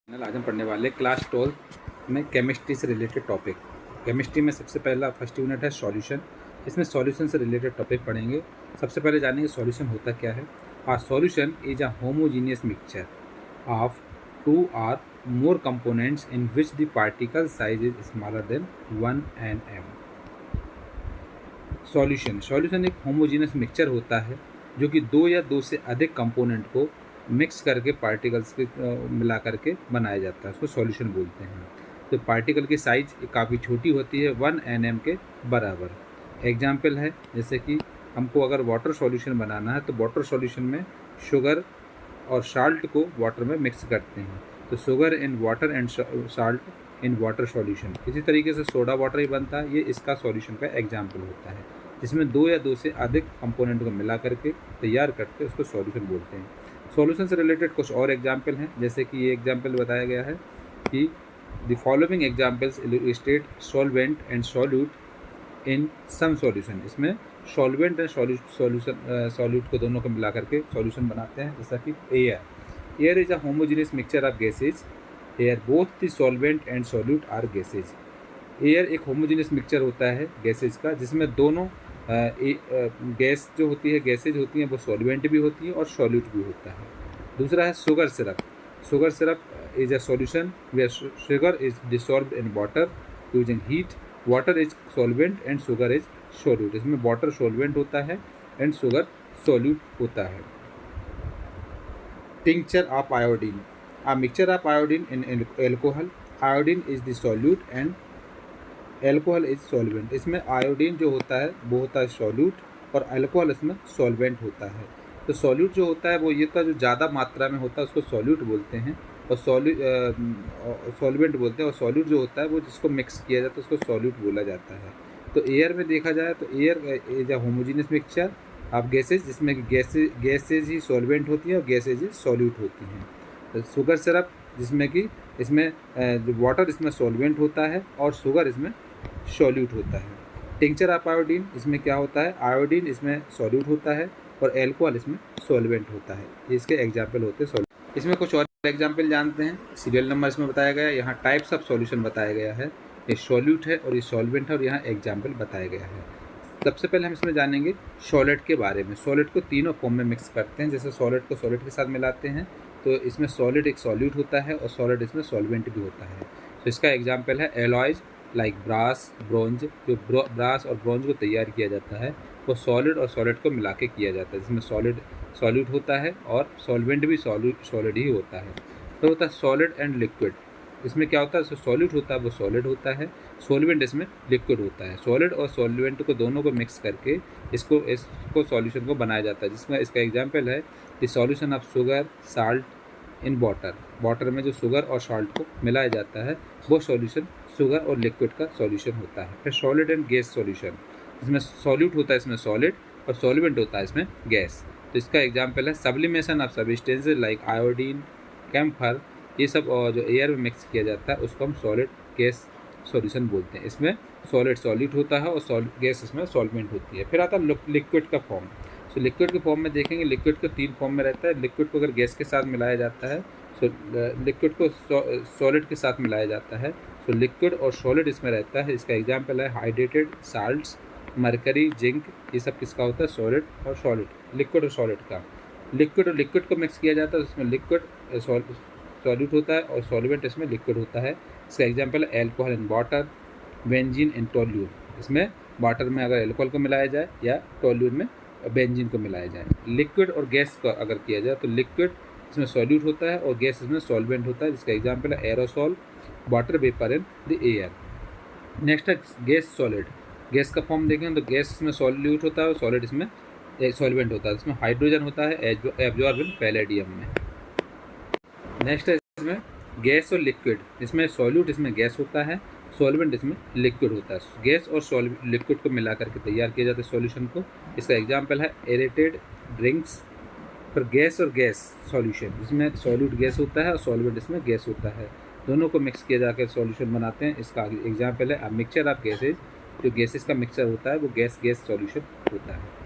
आज हम पढ़ने वाले क्लास 12 में केमिस्ट्री से रिलेटेड टॉपिक। केमिस्ट्री में सबसे पहला फर्स्ट यूनिट है सॉल्यूशन। इसमें सॉल्यूशन से रिलेटेड टॉपिक पढ़ेंगे। सबसे पहले जानेंगे सॉल्यूशन होता क्या है। A solution is a homogeneous mixture of two or more components in which the particle size is smaller than 1 nm। Solution एक होमोजीनियस मिक्सचर होता है जो कि दो या दो से अधिक कंपोनेंट को मिक्स करके पार्टिकल्स के मिला करके बनाया जाता है, उसको सॉल्यूशन बोलते हैं। तो पार्टिकल की साइज काफ़ी छोटी होती है, 1 nm के बराबर। एग्जाम्पल है जैसे कि हमको अगर वाटर सॉल्यूशन बनाना है तो वाटर सॉल्यूशन में शुगर और साल्ट को वाटर में मिक्स करते हैं, तो sugar in water and salt in water solution. इसी तरीके से सोडा वाटर ही बनता है, ये इसका सॉल्यूशन का एग्जाम्पल होता है, जिसमें दो या दो से अधिक कंपोनेंट को मिला करके तैयार करके उसको सॉल्यूशन बोलते हैं। सॉल्यूशन से रिलेटेड कुछ और एग्जाम्पल हैं, जैसे कि ये एग्जाम्पल बताया गया है कि the following examples illustrate solvent and solute in some solution. इसमें सॉल्वेंट एंड सॉल्यूट को दोनों को मिला करके सॉल्यूशन बनाते हैं, जैसा कि air is a homogeneous mixture of gases. Air both the solvent and solute are gases. Air एक होमोजेनियस मिक्सचर होता है गैसेज का, जिसमें दोनों गैस जो होती है, गैसेज होती हैं, वो सॉल्वेंट भी होती है और सॉल्यूट भी होता है। दूसरा है sugar syrup. Sugar syrup is a solution where sugar is dissolved in water using heat. Water is solvent and sugar is solute. इसमें वाटर सॉल्वेंट होता है एंड शुगर सॉल्यूट होता है। Tincture of iodine. A mixture of iodine in alcohol. Iodine is the solute and alcohol is solvent. इसमें iodine जो होता है वो होता है सॉल्यूट और अल्कोहल इसमें सॉल्वेंट होता है। तो सॉल्यूट जो होता है वो ये होता है जो ज़्यादा मात्रा में होता है उसको सॉल्यूट बोलते हैं, और सॉल्वेंट बोलते हैं। और सॉल्यूट जो होता है वो जिसको मिक्स किया जाता है उसको सॉल्यूट बोला जाता है। तो एयर में देखा जाए तो air is a homogeneous mixture of gases, जिसमें गैसेज ही सॉल्वेंट होती हैं और गैसेज ही सॉल्यूट होती हैं। शुगर सिरप जिसमें कि इसमें जो वाटर इसमें सॉल्वेंट होता है और शुगर इसमें सॉल्यूट होता है। टिंक्चर ऑफ आयोडीन, इसमें क्या होता है, आयोडीन इसमें सॉल्यूट होता है और एल्कोहल इसमें सॉल्वेंट होता है। ये इसके एग्जाम्पल होते हैं सॉल्यूट। इसमें कुछ और एग्जाम्पल जानते हैं। सीरियल नंबर इसमें बताया गया है, यहाँ टाइप्स ऑफ सॉल्यूशन बताया गया है, ये सॉल्यूट है और ये सॉल्वेंट है, और यहाँ एग्जाम्पल बताया गया है। सबसे पहले हम इसमें जानेंगे सॉलिड के बारे में। सॉलिड को तीनों फॉर्म में मिक्स करते हैं, जैसे सॉलिड को सॉलिड के साथ मिलाते हैं तो इसमें सॉलिड एक सॉल्यूट होता है और सॉलिड इसमें सॉल्वेंट भी होता है। तो इसका एग्जांपल है एलॉयज लाइक ब्रास, ब्रोंज। जो ब्रास और ब्रोंज को तैयार किया जाता है वो सॉलिड और सॉलिड को मिला के किया जाता है, जिसमें सॉलिड सॉल्यूट होता है और सॉल्वेंट भी सॉलिड ही होता है। तो होता है सॉलिड एंड लिक्विड। इसमें क्या होता है, जो सॉल्यूट होता है वो सॉलिड होता है, सॉल्वेंट इसमें लिक्विड होता है। सॉलिड और सॉल्वेंट को दोनों को मिक्स करके इसको सॉल्यूशन को बनाया जाता है, जिसमें इसका एग्जांपल है the solution of sugar salt in water. Water में जो शुगर और साल्ट को मिलाया जाता है वो सॉल्यूशन शुगर और लिक्विड का सॉल्यूशन होता है। फिर सॉलिड एंड गैस सॉल्यूशन, इसमें सॉल्यूट होता है इसमें सॉलिड और सॉल्वेंट होता है इसमें गैस। तो इसका एग्जांपल है sublimation of substances like iodine, camphor. ये सब जो एयर में मिक्स किया जाता है उसको हम सॉलिड गैस सॉल्यूशन बोलते हैं। इसमें सॉलिड सॉल्यूट होता है और गैस इसमें सॉल्वेंट होती है। फिर आता है लिक्विड का फॉर्म। तो लिक्विड के फॉर्म में देखेंगे, लिक्विड को तीन फॉर्म में रहता है। लिक्विड को अगर गैस के साथ मिलाया जाता है, सो लिक्विड को सॉलिड के साथ मिलाया जाता है, तो लिक्विड और सॉलिड इसमें रहता है। इसका एग्जांपल है हाइड्रेटेड साल्ट्स, मरकरी, जिंक। ये सब किसका होता है, सॉलिड और सॉलिड, लिक्विड और सॉलिड का। लिक्विड और लिक्विड को मिक्स किया जाता है, उसमें लिक्विड सॉल्यूट होता है और सॉल्वेंट इसमें लिक्विड होता है। इसका एग्जांपल है alcohol in water, benzene in toluene. इसमें वाटर में अगर एल्कोहल को मिलाया जाए या टोल्यून में बेंजीन को मिलाया जाए। लिक्विड और गैस का अगर किया जाए तो लिक्विड इसमें सॉल्यूट होता है और गैस इसमें सॉल्वेंट होता है, जिसका एग्जांपल है aerosol, water vapour in the air. Next है गैस सॉलिड। गैस का फॉर्म देखें तो गैस इसमें सॉल्यूट होता है और सॉलिड इसमें सॉल्वेंट होता है। इसमें हाइड्रोजन होता है एब्जॉर्ब इन पैलेडियम में। नेक्स्ट है इसमें गैस और लिक्विड। इसमें सॉल्यूट इसमें गैस होता है, सॉल्वेंट इसमें लिक्विड होता है। गैस और लिक्विड को मिला करके तैयार किया जाता है सॉल्यूशन को। इसका एग्जांपल है एरेटेड ड्रिंक्स। फिर गैस और गैस सॉल्यूशन, जिसमें सॉल्यूट गैस होता है और सॉल्वेंट इसमें गैस होता है, दोनों को मिक्स किया जाकर सॉल्यूशन बनाते हैं। इसका एग्जांपल है मिक्सचर ऑफ गैसेज। जो गैसेज का मिक्सचर होता है वो गैस सॉल्यूशन होता है।